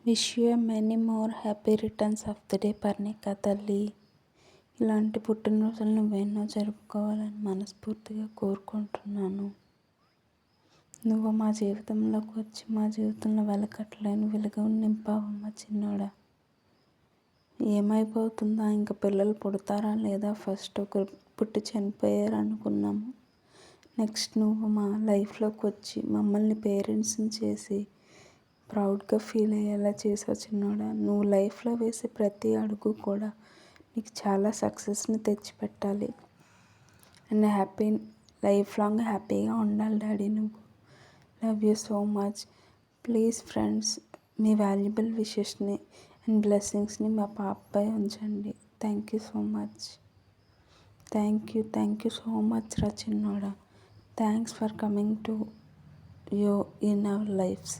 Wish you many more happy returns of the day Parnika తల్లి. ఇలాంటి పుట్టినరోజులు నువ్వెన్నో జరుపుకోవాలని మనస్ఫూర్తిగా కోరుకుంటున్నాను. నువ్వు మా జీవితంలోకి వచ్చి మా జీవితంలో వెలకట్టలేని వెలుగు నింపావమ్మ చిన్నోడా. ఏమైపోతుందా, ఇంక పిల్లలు పుడతారా లేదా, ఫస్ట్ ఒకరు పుట్టి చనిపోయారు అనుకున్నాము. నెక్స్ట్ నువ్వు మా లైఫ్లోకి వచ్చి మమ్మల్ని పేరెంట్స్ని చేసి ప్రౌడ్గా ఫీల్ అయ్యేలా చేసావు చిన్నోడా. నువ్వు లైఫ్లో వేసే ప్రతి అడుగు కూడా నీకు చాలా సక్సెస్ని తెచ్చిపెట్టాలి. అండ్ లైఫ్ లాంగ్ హ్యాపీగా ఉండాలి డాడీ నువ్వు. Love you so much. Please friends, మీ వాల్యుబుల్ విషెస్ని అండ్ బ్లెస్సింగ్స్ని మా పాపపై ఉంచండి. Thank you so much. Thank you so much రా చిన్నోడా. Thanks for coming to you in our lifes.